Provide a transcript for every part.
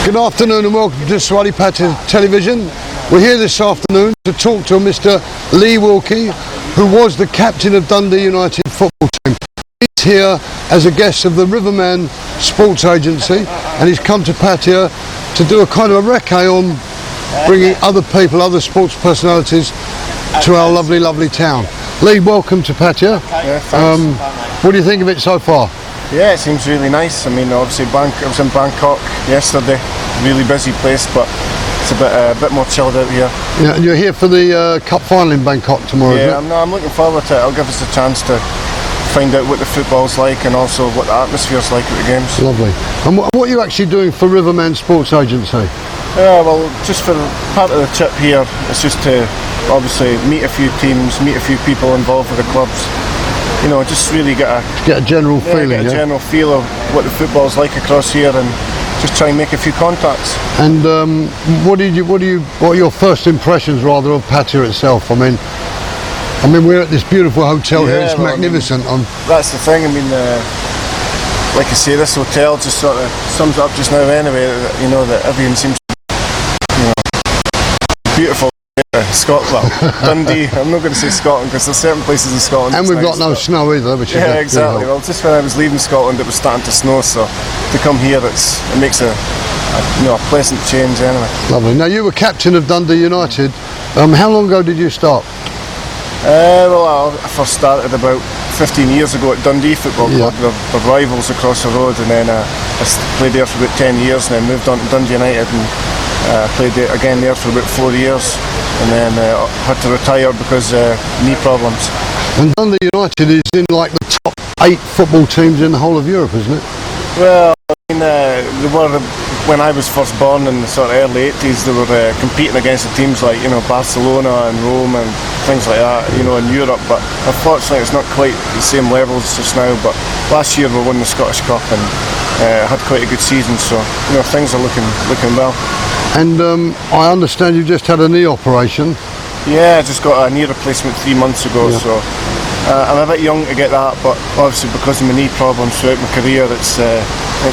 Good afternoon and welcome to Swati Pattaya Television. We're here this afternoon to talk to Mr. Lee Wilke, who was the captain of Dundee United football team. He's here as a guest of the Riverman Sports Agency, and he's come to Pattaya to do a kind of a recce on bringing other people, other sports personalities to our lovely, lovely town. Lee, welcome to Pattaya. Yeah, thanks. What do you think of it so far? Yeah, it seems really nice. I mean, obviously I was in Bangkok yesterday, really busy place, but it's a bit more chilled out here. Yeah, and you're here for the cup final in Bangkok tomorrow, Yeah, isn't it? I'm looking forward to it. It'll give us a chance to find out what the football's like and also what the atmosphere's like at the games. Lovely. And what are you actually doing for Riverman Sports Agency? Yeah, well, just for part of the trip here, it's just to obviously meet a few teams, meet a few people involved with the clubs. You know, just really get a general feeling, get a general feel of what the football's like across here, and just try and make a few contacts. And what are your first impressions rather of Pattaya itself? I mean, we're at this beautiful hotel here. It's magnificent. That's the thing. I mean, like I say, this hotel just sort of sums it up just now. Anyway, you know that everything seems, beautiful. Scotland, Dundee. I'm not going to say Scotland because there's certain places in Scotland. And we've got no snow either, which is exactly. Well, just when I was leaving Scotland, it was starting to snow, so to come here, it makes a pleasant change anyway. Lovely. Now, you were captain of Dundee United. How long ago did you start? Well, I first started about 15 years ago at Dundee Football Club. They're rivals across the road, and then I played there for about 10 years, and then moved on to Dundee United and played again there for about 4 years, and then had to retire because knee problems. And Dundee United is in like the top 8 football teams in the whole of Europe, isn't it? Well, I mean, they were, when I was first born in the sort of early 80s, they were competing against the teams like, Barcelona and Rome and things like that, in Europe, but unfortunately it's not quite the same levels just now. But last year we won the Scottish Cup and had quite a good season, so things are looking well. And I understand you just had a knee operation. Yeah, I just got a knee replacement 3 months ago, so I'm a bit young to get that, but obviously because of my knee problems throughout my career, it's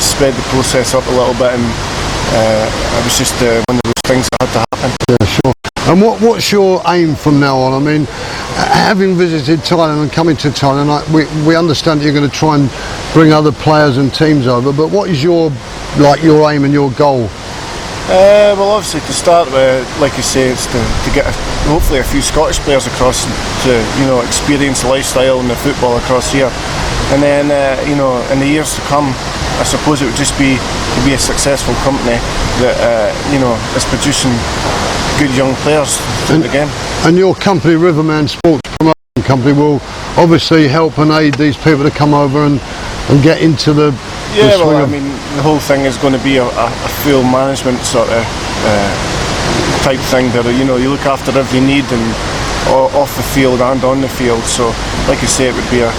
sped the process up a little bit, and it was just one of those things that had to happen. Yeah, sure. And what's your aim from now on? I mean, having visited Thailand and coming to Thailand, we understand that you're going to try and bring other players and teams over, but what is your aim and your goal? Well, obviously to start with, like you say, it's to get hopefully a few Scottish players across to experience the lifestyle and the football across here, and then in the years to come, I suppose it would just be to be a successful company that is producing good young players through the game. And your company, Riverman Sports Promotion Company, will obviously help and aid these people to come over and get into the well, I mean, the whole thing is going to be a full management sort of type thing that you look after every need, and off the field and on the field. So, like I say, it would be a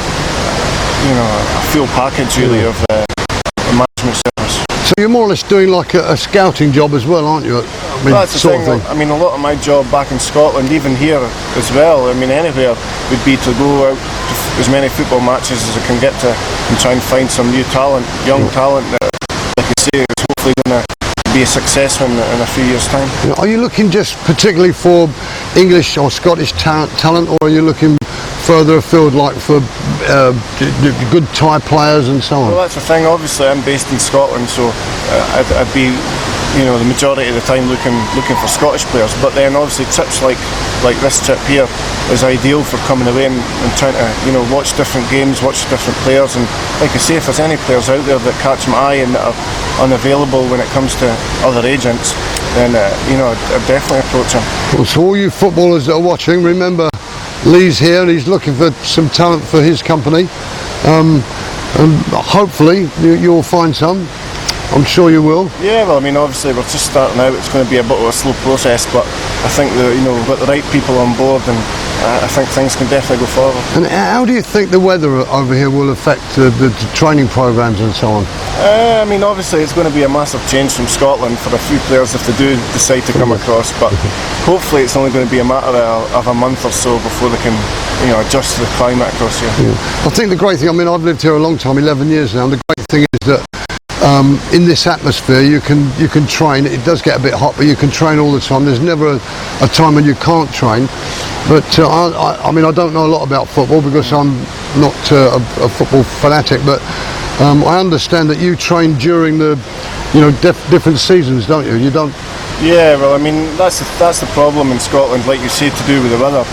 full package really of management service. So you're more or less doing like a scouting job as well, aren't you? I mean, that's the thing. I mean, a lot of my job back in Scotland, even here as well, I mean, anywhere, would be to go out to as many football matches as I can get to and try and find some new talent, young talent that, like I say, is hopefully going to be a success in a few years' time. Are you looking just particularly for English or Scottish talent, or are you looking further afield, like for good Thai players and so on? Well, that's the thing. Obviously, I'm based in Scotland, so I'd be, the majority of the time looking for Scottish players. But then, obviously, trips like this trip here is ideal for coming away and trying to, watch different games, watch different players. And like I say, if there's any players out there that catch my eye and that are unavailable when it comes to other agents, then I'd definitely approach them. Well, so all you footballers that are watching, remember, Lee's here and he's looking for some talent for his company, and hopefully you'll find some. I'm sure you will. Yeah, well, I mean, obviously we're just starting out. It's going to be a bit of a slow process, but I think that we've got the right people on board, and I think things can definitely go forward. And how do you think the weather over here will affect the training programs and so on? I mean, obviously it's going to be a massive change from Scotland for a few players if they do decide to come across, but hopefully it's only going to be a matter of a month or so before they can adjust to the climate across here. Yeah. I think the great thing, I mean, I've lived here a long time, 11 years now, and the great thing is that in this atmosphere you can train. It does get a bit hot, but you can train all the time. There's never a time when you can't train. But I mean, I don't know a lot about football because I'm not a football fanatic, but I understand that you train during the different seasons, don't you? You don't. Yeah, well, I mean, that's the problem in Scotland, like you say, to do with the weather.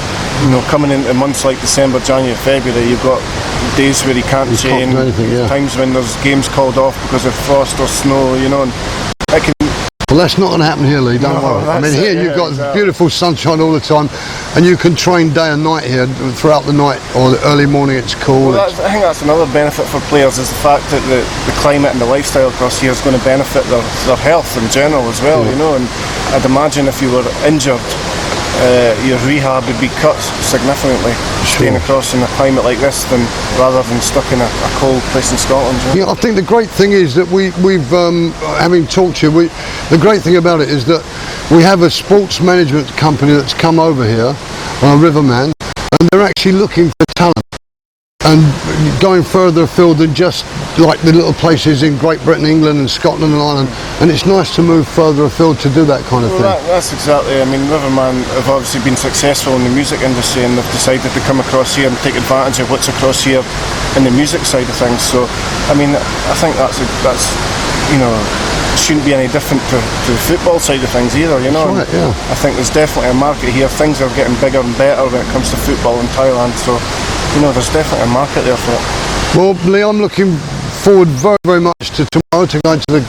Coming into months like December, January, February, you've got days where you can't train, do anything, yeah. Times when there's games called off because of frost or snow, and that can. Well, that's not going to happen here, Lee, don't worry. I mean, here you've got beautiful sunshine all the time, and you can train day and night here. Throughout the night or the early morning it's cool. Well, I think that's another benefit for players, is the fact that the climate and the lifestyle across here is going to benefit their health in general as well, and I'd imagine if you were injured, your rehab would be cut significantly staying across in a climate like this rather than stuck in a cold place in Scotland. Yeah, I think the great thing is that we've having talked to you, the great thing about it is that we have a sports management company that's come over here, Riverman, and they're actually looking for talent and going further afield than just like the little places in Great Britain, England and Scotland and Ireland, and it's nice to move further afield to do that kind of thing. That's exactly, I mean, Riverman have obviously been successful in the music industry, and they've decided to come across here and take advantage of what's across here in the music side of things. So I mean, I think that's shouldn't be any different to the football side of things either, That's right, yeah. I think there's definitely a market here. Things are getting bigger and better when it comes to football in Thailand, so there's definitely a market there for it. Well, Lee, I'm looking forward very, very much to tomorrow, to going to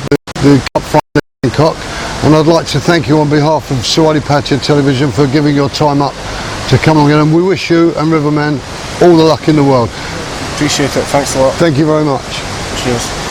the Cup final in Bangkok, and I'd like to thank you on behalf of Wilke Dundee Television for giving your time up to come along, and we wish you and Riverman all the luck in the world. Appreciate it, thanks a lot. Thank you very much. Cheers.